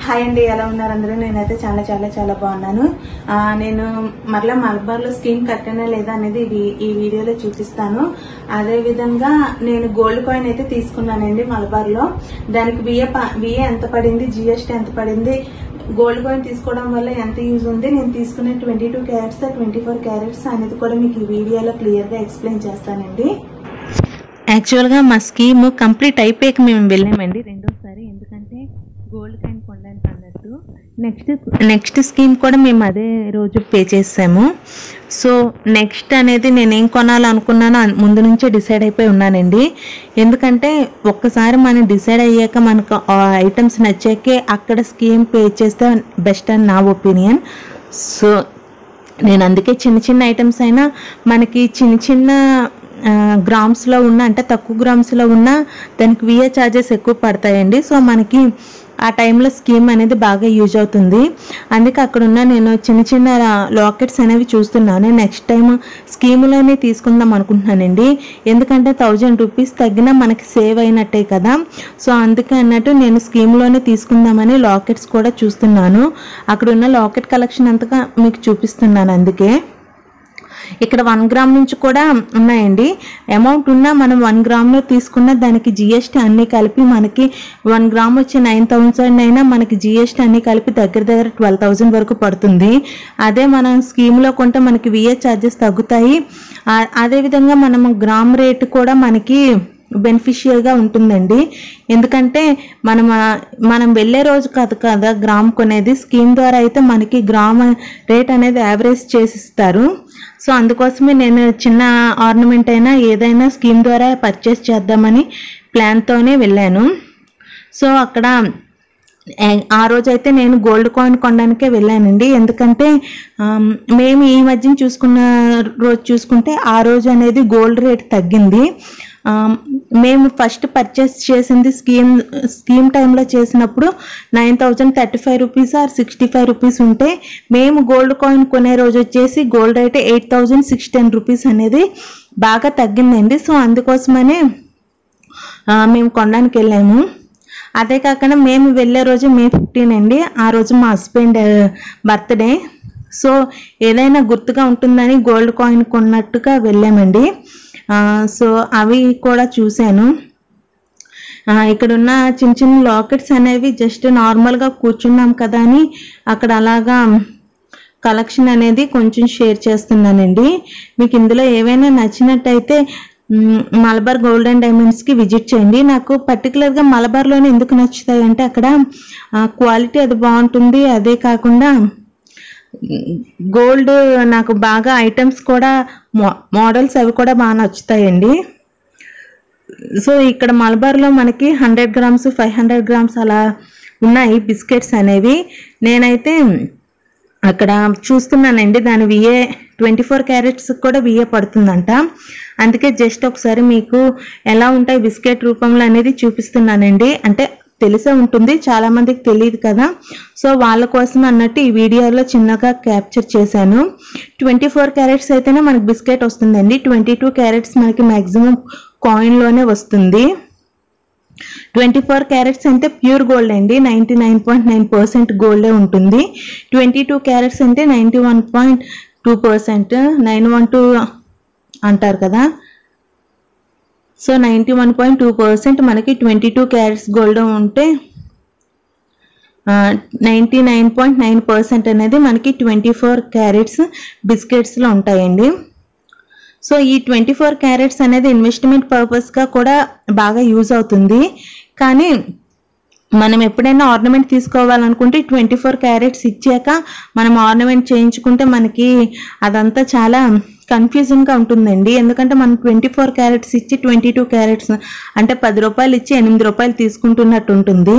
Hi అండి, ఎలా ఉన్నారు అందరూ? నేనైతే చాలా చాలా చాలా బాగున్నాను. నేను మరలా మలబార్ లో స్కీమ్ కట్టానా లేదా అనేది ఈ వీడియోలో చూపిస్తాను. అదే విధంగా నేను గోల్డ్ కాయిన్ అయితే తీసుకున్నానండి మలబార్ లో. దానికి బిఏ ఎంత పడింది, జిఎస్టీ ఎంత పడింది, గోల్డ్ కాయిన్ తీసుకోవడం వల్ల ఎంత యూజ్ ఉంది, నేను తీసుకున్న 22 క్యారెట్స్ 24 క్యారెట్స్ అనేది కూడా మీకు ఈ వీడియోలో క్లియర్ గా ఎక్స్ప్లెయిన్ చేస్తానండి. యాక్చువల్గా మా స్కీమ్ కంప్లీట్ అయిపోయాక మేము వెళ్ళామండి రెండోసారి, ఎందుకంటే గోల్డ్ కాయిన్ కొనడానికి అన్నట్టు. నెక్స్ట్ స్కీమ్ కూడా మేము అదే రోజు పే చేసాము. సో నెక్స్ట్ అనేది నేనేం కొనాలనుకున్నానో ముందు నుంచే డిసైడ్ అయిపోయి ఉన్నానండి. ఎందుకంటే ఒక్కసారి మనం డిసైడ్ అయ్యాక మనకు ఐటమ్స్ నచ్చాకే అక్కడ స్కీమ్ పే చేస్తే బెస్ట్ అని నా ఒపీనియన్. సో నేను అందుకే చిన్న చిన్న ఐటమ్స్ అయినా మనకి చిన్న గ్రామ్స్లో ఉన్న, అంటే తక్కువ గ్రామ్స్లో ఉన్న దానికి విఏ ఛార్జెస్ ఎక్కువ పడతాయండి. సో మనకి ఆ టైంలో స్కీమ్ అనేది బాగా యూజ్ అవుతుంది. అందుకే అక్కడ ఉన్న నేను చిన్న లాకెట్స్ అనేవి చూస్తున్నాను. నెక్స్ట్ టైం స్కీములోనే తీసుకుందాం అనుకుంటున్నానండి. ఎందుకంటే 1000 రూపీస్ తగ్గినా మనకి సేవ్ అయినట్టే కదా. సో అందుకే అన్నట్టు నేను స్కీమ్లోనే తీసుకుందామని లాకెట్స్ కూడా చూస్తున్నాను. అక్కడ ఉన్న లాకెట్ కలెక్షన్ అంతగా మీకు చూపిస్తున్నాను. అందుకే ఇక్కడ 1 గ్రామ్ నుంచి కూడా ఉన్నాయండి. అమౌంట్ ఉన్నా మనం 1 గ్రామ్లో తీసుకున్న దానికి జిఎస్టీ అన్నీ కలిపి మనకి 1 గ్రామ్ వచ్చి 9000 అయినా మనకి జిఎస్టీ అన్నీ కలిపి దగ్గర 12,000 వరకు పడుతుంది. అదే మనం స్కీమ్లో కొంటే మనకి విఏ ఛార్జెస్ తగ్గుతాయి. అదేవిధంగా మనం గ్రామ్ రేట్ కూడా మనకి బెనిఫిషియల్గా ఉంటుందండి. ఎందుకంటే మనం వెళ్ళే రోజు కాదు కదా గ్రామ్ కొనేది, స్కీమ్ ద్వారా అయితే మనకి గ్రామ్ రేట్ అనేది యావరేజ్ చేసిస్తారు. సో అందుకోసమే నేను చిన్న ఆర్నమెంట్ అయినా ఏదైనా స్కీమ్ ద్వారా పర్చేస్ చేద్దామని ప్లాన్తోనే వెళ్ళాను. సో అక్కడ ఆ రోజైతే నేను గోల్డ్ కాయిన్ కొనడానికే వెళ్ళానండి. ఎందుకంటే మేము ఈ మధ్యన చూసుకున్న రోజు చూసుకుంటే ఆ రోజు అనేది గోల్డ్ రేట్ తగ్గింది. మేము ఫస్ట్ పర్చేస్ చేసింది స్కీమ్ టైంలో చేసినప్పుడు 9035 రూపీస్ ఆర్ 65 రూపీస్ ఉంటే, మేము గోల్డ్ కాయిన్ కొనే రోజు వచ్చేసి గోల్డ్ రేట్ 8610 రూపీస్ అనేది బాగా తగ్గిందండి. సో అందుకోసమనే మేము కొనడానికి వెళ్ళాము. అదే కాకుండా మేము వెళ్ళే రోజు మే 15 అండి. ఆ రోజు మా హస్బెండ్ బర్త్డే. సో ఏదైనా గుర్తుగా ఉంటుందని గోల్డ్ కాయిన్ కొన్నట్టుగా వెళ్ళామండి. సో అవి కూడా చూశాను. ఇక్కడున్న చిన్న లాకెట్స్ అనేవి జస్ట్ నార్మల్గా కూర్చున్నాం కదా అని అక్కడ అలాగా కలెక్షన్ అనేది కొంచెం షేర్ చేస్తున్నానండి. మీకు ఇందులో ఏవైనా నచ్చినట్టయితే మలబార్ గోల్డ్ అండ్ డైమండ్స్కి విజిట్ చేయండి. నాకు పర్టికులర్గా మలబార్లోనే ఎందుకు నచ్చుతాయి అంటే అక్కడ క్వాలిటీ అది బాగుంటుంది. అదే కాకుండా గోల్డ్ నాకు బాగా ఐటమ్స్ కూడా మోడల్స్ అవి కూడా బాగా నచ్చుతాయండి. సో ఇక్కడ మలబార్లో మనకి 100 గ్రామ్స్ 500 గ్రామ్స్ అలా ఉన్నాయి బిస్కెట్స్ అనేవి. నేనైతే అక్కడ చూస్తున్నానండి, దాని విఏ 24 క్యారెట్స్ కూడా విఏ పడుతుందంట. అందుకే జస్ట్ ఒకసారి మీకు ఎలా ఉంటాయి బిస్కెట్ రూపంలో అనేది చూపిస్తున్నానండి. అంటే తెలిసే ఉంటుంది, చాలా మందికి తెలియదు కదా. సో వాళ్ళ కోసం అన్నట్టు ఈ వీడియోలో చిన్నగా క్యాప్చర్ చేశాను. 24 క్యారెట్స్ అయితేనే మనకి బిస్కెట్ వస్తుందండి. 22 క్యారెట్స్ మనకి మ్యాక్సిమం కాయిన్లోనే వస్తుంది. 24 క్యారెట్స్ అంటే ప్యూర్ గోల్డ్ అండి, 99.9% గోల్డే ఉంటుంది. 22 క్యారెట్స్ అంటే 91.2%, 912 అంటారు కదా. సో 91.2% మనకి 22 క్యారెట్స్ గోల్డ్ ఉంటే 99.9% అనేది మనకి 24 క్యారెట్స్ బిస్కెట్స్లో ఉంటాయండి. సో ఈ 24 క్యారెట్స్ అనేది ఇన్వెస్ట్మెంట్ పర్పస్గా కూడా బాగా యూజ్ అవుతుంది. కానీ మనం ఎప్పుడైనా ఆర్నమెంట్ తీసుకోవాలనుకుంటే 24 క్యారెట్స్ ఇచ్చాక మనం ఆర్నమెంట్ చేయించుకుంటే మనకి అదంతా చాలా కన్ఫ్యూజన్గా ఉంటుందండి. ఎందుకంటే మనం 24 క్యారెట్స్ ఇచ్చి 22 క్యారెట్స్ అంటే 10 రూపాయలు ఇచ్చి 8 రూపాయలు తీసుకుంటున్నట్టు ఉంటుంది.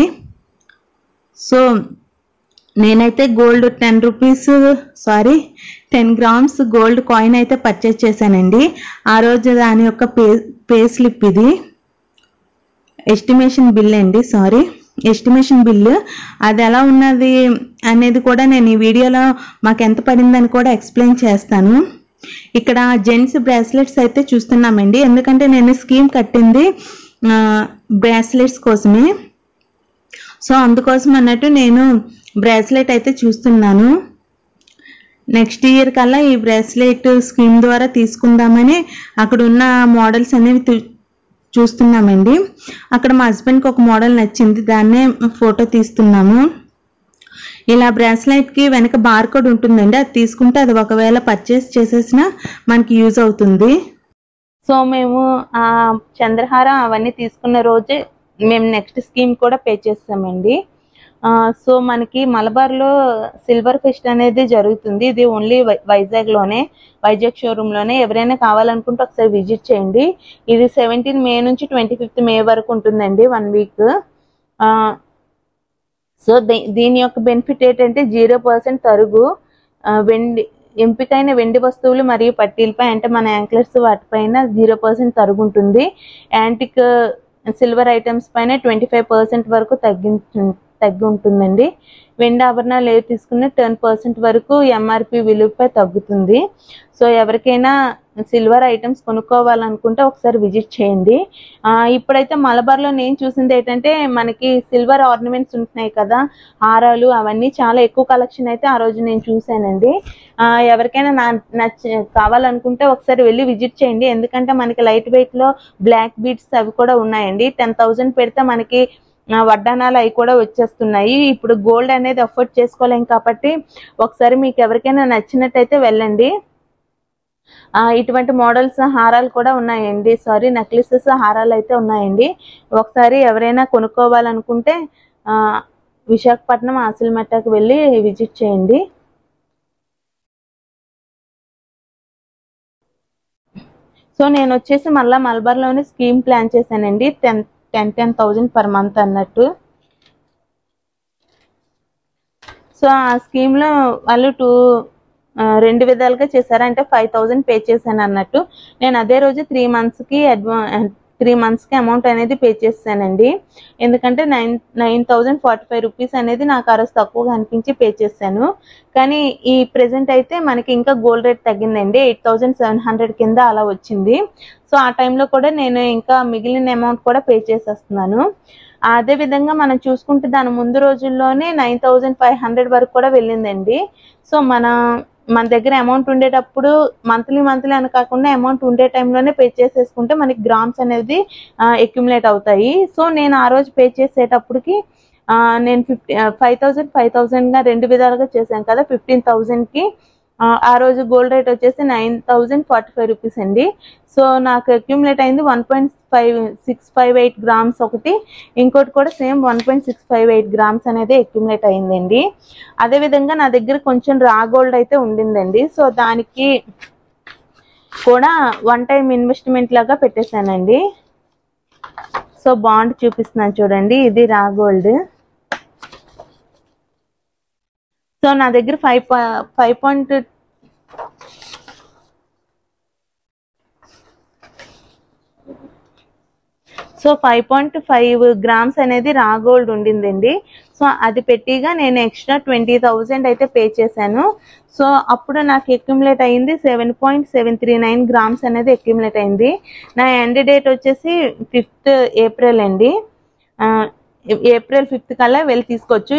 సో నేనైతే గోల్డ్ 10 గ్రామ్స్ గోల్డ్ కాయిన్ అయితే పర్చేస్ చేశానండి. ఆ రోజు దాని యొక్క పే స్లిప్ ఇది, ఎస్టిమేషన్ బిల్లు. అది ఎలా ఉన్నది అనేది కూడా నేను ఈ వీడియోలో మాకు ఎంత పడిందని కూడా ఎక్స్ప్లెయిన్ చేస్తాను. ఇక్కడ జెంట్స్ బ్రాస్లెట్స్ అయితే చూస్తున్నామండి. ఎందుకంటే నేను స్కీమ్ కట్టింది బ్రాస్లెట్స్ కోసమే. సో అందుకోసం అన్నట్టు నేను బ్రేస్లెట్ అయితే చూస్తున్నాను. నెక్స్ట్ ఇయర్ కల్లా ఈ బ్రేస్లెట్ స్కీమ్ ద్వారా తీసుకుందామని అక్కడ ఉన్న మోడల్స్ అనేవి చూస్తున్నామండి. అక్కడ మా హస్బెండ్కి ఒక మోడల్ నచ్చింది, దాన్నే ఫోటో తీస్తున్నాము. ఇలా బ్రేస్లెట్కి వెనక బార్ కోడ్ ఉంటుందండి, అది తీసుకుంటే అది ఒకవేళ పర్చేస్ చేసేసినా మనకి యూజ్ అవుతుంది. సో మేము ఆ చంద్రహారం అవన్నీ తీసుకున్న రోజే మేము నెక్స్ట్ స్కీమ్ కూడా పే చేస్తామండి. సో మనకి మలబార్లో సిల్వర్ ఫెస్ట్ అనేది జరుగుతుంది. ఇది ఓన్లీ వైజాగ్ షోరూంలోనే. ఎవరైనా కావాలనుకుంటే ఒకసారి విజిట్ చేయండి. ఇది 17 మే నుంచి 25 మే వరకు ఉంటుందండి, 1 వీక్. సో దీని యొక్క బెనిఫిట్ ఏంటంటే 0% తరుగు, ఎంపికైన వెండి వస్తువులు మరియు పట్టీలపై, అంటే మన యాంక్లెట్స్ వాటిపైన 0% తరుగు ఉంటుంది. యాంటిక్ సిల్వర్ ఐటమ్స్ పైన 25% వరకు తగ్గి ఉంటుందండి. వెండి ఆభరణాలు ఏవి తీసుకున్న 10% వరకు ఎంఆర్పి విలువపై తగ్గుతుంది. సో ఎవరికైనా సిల్వర్ ఐటమ్స్ కొనుక్కోవాలనుకుంటే ఒకసారి విజిట్ చేయండి. ఇప్పుడైతే మలబార్లో నేను చూసింది ఏంటంటే మనకి సిల్వర్ ఆర్నమెంట్స్ ఉంటున్నాయి కదా, హారాలు, అవన్నీ చాలా ఎక్కువ కలెక్షన్ అయితే ఆ రోజు నేను చూశానండి. ఎవరికైనా కావాలనుకుంటే ఒకసారి వెళ్ళి విజిట్ చేయండి. ఎందుకంటే మనకి లైట్ వెయిట్లో బ్లాక్ బీడ్స్ అవి కూడా ఉన్నాయండి. 10,000 పెడితే మనకి వడ్డానాలు అవి కూడా వచ్చేస్తున్నాయి. ఇప్పుడు గోల్డ్ అనేది అఫోర్డ్ చేసుకోలేం కాబట్టి ఒకసారి మీకు ఎవరికైనా నచ్చినట్టయితే వెళ్ళండి. ఇటువంటి మోడల్స్ హారాలు కూడా ఉన్నాయండి, నెక్లెసెస్, హారాలు అయితే ఉన్నాయండి. ఒకసారి ఎవరైనా కొనుక్కోవాలనుకుంటే విశాఖపట్నం ఆసిల్మెట్టకు వెళ్ళి విజిట్ చేయండి. సో నేను వచ్చేసి మళ్ళీ మలబార్లోనే స్కీమ్ ప్లాన్ చేశానండి, 10,000 పర్ మంత్ అన్నట్టు. సో ఆ స్కీమ్లో వాళ్ళు 2 విధాలుగా చేశారు. అంటే 5,000 పే చేశాను అన్నట్టు. నేను అదే రోజు 3 మంత్స్కి అమౌంట్ అనేది పే చేశానండి. ఎందుకంటే 9,045 రూపీస్ అనేది నాకు ఆ రోజు తక్కువగా అనిపించి పే చేశాను. కానీ ఈ ప్రెజెంట్ అయితే మనకి ఇంకా గోల్డ్ రేట్ తగ్గిందండి, 8,700 కింద అలా వచ్చింది. సో ఆ టైంలో కూడా నేను ఇంకా మిగిలిన అమౌంట్ కూడా పే చేసేస్తున్నాను. అదే విధంగా మనం చూసుకుంటే దాని ముందు రోజుల్లోనే 9,500 వరకు కూడా వెళ్ళిందండి. సో మన దగ్గర అమౌంట్ ఉండేటప్పుడు మంత్లీ అని కాకుండా అమౌంట్ ఉండే టైంలోనే పే చేసేసుకుంటే మనకి గ్రామ్స్ అనేది అక్యుములేట్ అవుతాయి. సో నేను ఆ రోజు పే చేసేటప్పటికి నేను 5,000గా 2 విధాలుగా చేశాను కదా, 15,000కి ఆ రోజు గోల్డ్ రేట్ వచ్చేసి 9,045 రూపీస్ అండి. సో నాకు అక్యుములేట్ అయింది 1.658 గ్రామ్స్ ఒకటి, ఇంకోటి కూడా సేమ్ 1.658 గ్రామ్స్ అనేది అక్యుములేట్ అయిందండి. అదేవిధంగా నా దగ్గర కొంచెం రా గోల్డ్ అయితే ఉండిందండి. సో దానికి కూడా 1 టైం ఇన్వెస్ట్మెంట్ లాగా పెట్టేశానండి. సో బాండ్ చూపిస్తున్నాను చూడండి, ఇది రా గోల్డ్. సో నా దగ్గర 5.5 గ్రామ్స్ అనేది రా గోల్డ్ ఉండిందండి. సో అది పెట్టిగా నేను ఎక్స్ట్రా 20,000 అయితే పే చేశాను. సో అప్పుడు నాకు అక్యుములేట్ అయింది 7.739 గ్రామ్స్ అనేది అక్యుములేట్ అయింది. నా ఎండ్ డేట్ వచ్చేసి 5th ఏప్రిల్ అండి. ఏప్రిల్ 5th కల్లా వెళ్ళి తీసుకోవచ్చు.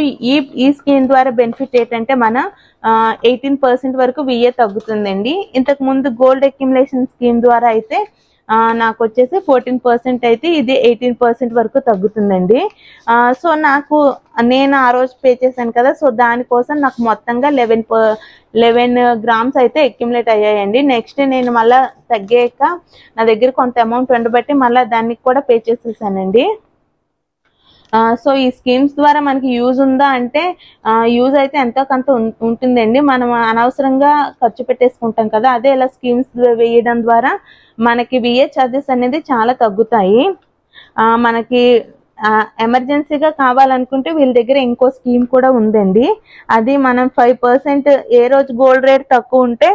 ఈ స్కీమ్ ద్వారా బెనిఫిట్ ఏంటంటే మన 18% వరకు విఏ తగ్గుతుందండి. ఇంతకు ముందు గోల్డ్ అక్యుములేషన్ స్కీమ్ ద్వారా అయితే నాకు వచ్చేసి 14% అయితే ఇది 18% వరకు తగ్గుతుందండి. సో నేను ఆ రోజు పే చేశాను కదా, సో దానికోసం నాకు మొత్తంగా 11 గ్రామ్స్ అయితే అక్యుములేట్ అయ్యాయండి. నెక్స్ట్ నేను మళ్ళీ తగ్గాక నా దగ్గర కొంత అమౌంట్ ఉండబట్టి మళ్ళీ దానికి కూడా పే చేసేసానండి. సో ఈ స్కీమ్స్ ద్వారా మనకి యూజ్ ఉందా అంటే యూజ్ అయితే ఎంతో కొంత ఉంటుందండి. మనం అనవసరంగా ఖర్చు పెట్టేసుకుంటాం కదా, అదే ఇలా స్కీమ్స్ వేయడం ద్వారా మనకి విఏ ఛార్జెస్ అనేది చాలా తగ్గుతాయి. మనకి ఎమర్జెన్సీగా కావాలనుకుంటే వీళ్ళ దగ్గర ఇంకో స్కీమ్ కూడా ఉందండి. అది మనం 5% ఏ రోజు గోల్డ్ రేట్ తక్కువ ఉంటే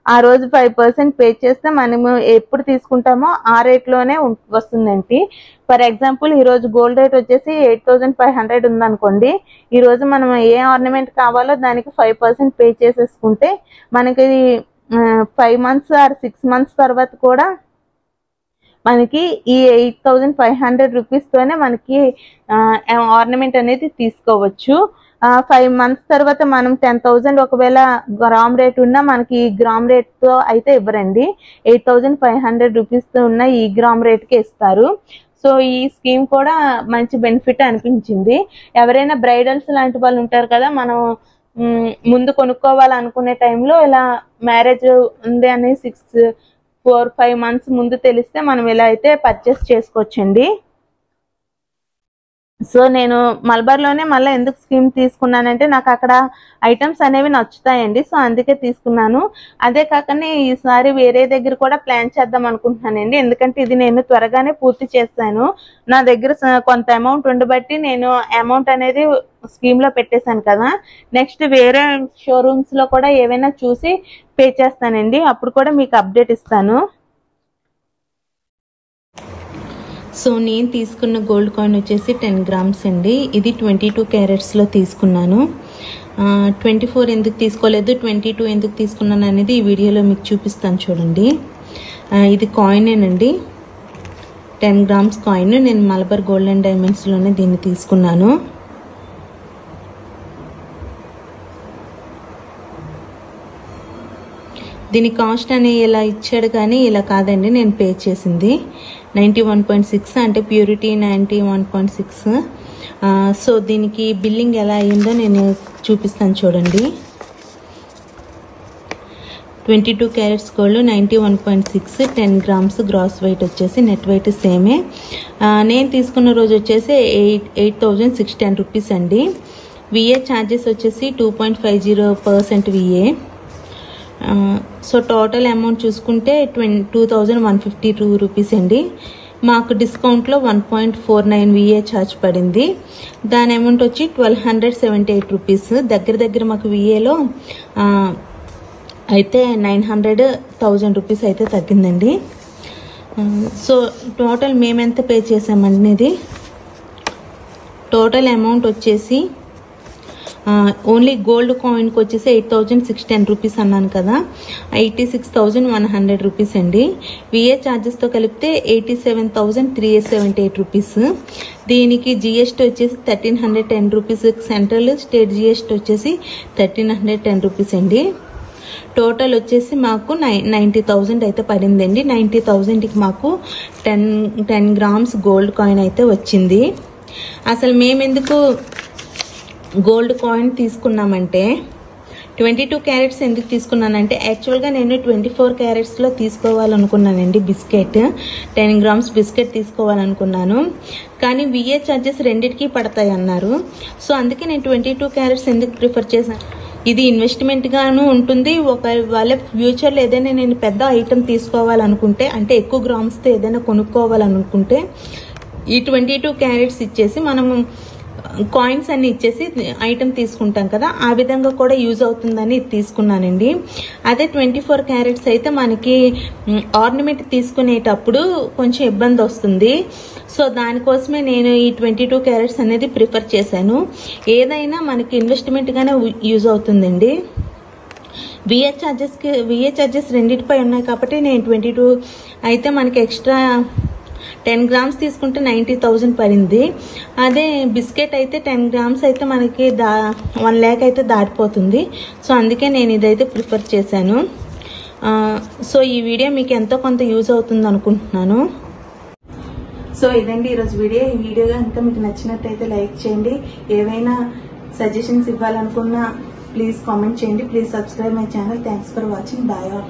ఆ రోజు 5% పే చేస్తే మనము ఎప్పుడు తీసుకుంటామో ఆ రేట్లోనే వస్తుందండి. ఫర్ ఎగ్జాంపుల్ ఈరోజు గోల్డ్ రేట్ వచ్చేసి 8,500 ఉందనుకోండి, ఈరోజు మనం ఏ ఆర్నమెంట్ కావాలో దానికి 5% పే చేసేసుకుంటే మనకి 5 months ఆర్ 6 months తర్వాత కూడా మనకి ఈ 8,500 రూపీస్తోనే మనకి ఆర్నమెంట్ అనేది తీసుకోవచ్చు. 5 months తర్వాత మనం 10,000 ఒకవేళ గ్రామ్ రేట్ ఉన్నా మనకి ఈ గ్రామ్ రేట్తో అయితే ఇవ్వరండి. 8,500 రూపీస్తో ఉన్న ఈ గ్రామ్ రేట్కి ఇస్తారు. సో ఈ స్కీమ్ కూడా మంచి బెనిఫిట్ అనిపించింది. ఎవరైనా బ్రైడల్స్ లాంటి వాళ్ళు ఉంటారు కదా, మనం ముందు కొనుక్కోవాలనుకునే టైంలో ఇలా మ్యారేజ్ ఉంది అని 4-5 months ముందు తెలిస్తే మనం ఇలా అయితే పర్చేస్ చేసుకోవచ్చండి. సో నేను మలబార్లోనే మళ్ళీ ఎందుకు స్కీమ్ తీసుకున్నానంటే నాకు అక్కడ ఐటమ్స్ అనేవి నచ్చుతాయండి. సో అందుకే తీసుకున్నాను. అదే కాకనే ఈసారి వేరే దగ్గర కూడా ప్లాన్ చేద్దాం అనుకుంటున్నానండి. ఎందుకంటే ఇది నేను త్వరగానే పూర్తి చేస్తాను. నా దగ్గర కొంత అమౌంట్ ఉండబట్టి నేను అమౌంట్ అనేది స్కీమ్లో పెట్టేశాను కదా. నెక్స్ట్ వేరే షోరూమ్స్లో కూడా ఏవైనా చూసి పే చేస్తానండి. అప్పుడు కూడా మీకు అప్డేట్ ఇస్తాను. సో నేను తీసుకున్న గోల్డ్ కాయిన్ వచ్చేసి 10 grams అండి. ఇది 22 carats తీసుకున్నాను. 24 ఎందుకు తీసుకోలేదు, 22 ఎందుకు తీసుకున్నాను అనేది ఈ వీడియోలో మీకు చూపిస్తాను చూడండి. ఇది కాయినేనండి, 10 grams కాయిన్. నేను మలబార్ గోల్డ్ అండ్ డైమండ్స్లోనే దీన్ని తీసుకున్నాను. దీని కాస్ట్ అని ఇలా ఇచ్చాడు కానీ ఇలా కాదండి, నేను పే చేసింది 91.6 అంటే ప్యూరిటీ 91.6. సో దీనికి బిల్లింగ్ ఎలా అయ్యిందో నేను చూపిస్తాను చూడండి. 22 carats gold 91.6, 10 grams gross weight వచ్చేసి నెట్ వెయిట్ సేమే. నేను తీసుకున్న రోజు వచ్చేసి 8,610 రూపీస్ అండి. విఏ ఛార్జెస్ వచ్చేసి 2.50% విఏ. సో టోటల్ అమౌంట్ చూసుకుంటే 2,152 రూపీస్ అండి. మాకు డిస్కౌంట్లో 1.49 విఏ ఛార్జ్ పడింది. దాని అమౌంట్ వచ్చి 1,278 రూపీస్. దగ్గర మాకు విఏలో అయితే 900,000 రూపీస్ అయితే తగ్గిందండి. సో టోటల్ మేమెంత పే చేసామనేది టోటల్ అమౌంట్ వచ్చేసి ఓన్లీ గోల్డ్ కాయిన్కి వచ్చేసి 8,610 రూపీస్ అన్నాను కదా, 86,100 రూపీస్ అండి. విఏ ఛార్జెస్తో కలిపితే 87,378 రూపీస్. దీనికి జిఎస్టీ వచ్చేసి 1,310 రూపీస్. సెంట్రల్ స్టేట్ జిఎస్టీ వచ్చేసి 1,310 రూపీస్ అండి. టోటల్ వచ్చేసి మాకు 90,000 అయితే పడిందండి. 90,000కి మాకు 10 grams గోల్డ్ కాయిన్ అయితే వచ్చింది. అసలు మేమెందుకు గోల్డ్ కాయిన్ తీసుకున్నామంటే 22 carats ఎందుకు తీసుకున్నానంటే యాక్చువల్గా నేను 24 carats తీసుకోవాలనుకున్నానండి. బిస్కెట్ 10 grams బిస్కెట్ తీసుకోవాలనుకున్నాను, కానీ విఏ ఛార్జెస్ రెండింటికి పడతాయి అన్నారు. సో అందుకే నేను 22 carats ఎందుకు ప్రిఫర్ చేశాను. ఇది ఇన్వెస్ట్మెంట్ గాను ఉంటుంది. ఒకవేళ ఫ్యూచర్లో ఏదైనా నేను పెద్ద ఐటమ్ తీసుకోవాలనుకుంటే, అంటే ఎక్కువ గ్రామ్స్తో ఏదైనా కొనుక్కోవాలనుకుంటే ఈ 22 carats ఇచ్చేసి మనము కాయిన్స్ అన్ని ఇచ్చేసి ఐటమ్ తీసుకుంటాం కదా, ఆ విధంగా కూడా యూజ్ అవుతుందని ఇది తీసుకున్నానండి. అదే 24 carats అయితే మనకి ఆర్నమెంట్ తీసుకునేటప్పుడు కొంచెం ఇబ్బంది వస్తుంది. సో దానికోసమే నేను ఈ 22 carats అనేది ప్రిఫర్ చేశాను. ఏదైనా మనకి ఇన్వెస్ట్మెంట్గానే యూజ్ అవుతుందండి. విఏ ఛార్జెస్ రెండింటిపై ఉన్నాయి కాబట్టి నేను 22 అయితే మనకి ఎక్స్ట్రా 10 grams తీసుకుంటే 90,000 పడింది. అదే బిస్కెట్ అయితే 10 grams అయితే మనకి 1 lakh అయితే దాటిపోతుంది. సో అందుకే నేను ఇదైతే ప్రిఫర్ చేశాను. సో ఈ వీడియో మీకు ఎంతో కొంత యూజ్ అవుతుంది అనుకుంటున్నాను. సో ఇదండి ఈరోజు వీడియో. ఈ వీడియో కనుక మీకు నచ్చినట్టయితే లైక్ చేయండి. ఏవైనా సజెషన్స్ ఇవ్వాలనుకున్నా ప్లీజ్ కామెంట్ చేయండి. Please subscribe my channel. Thanks for watching. Bye all.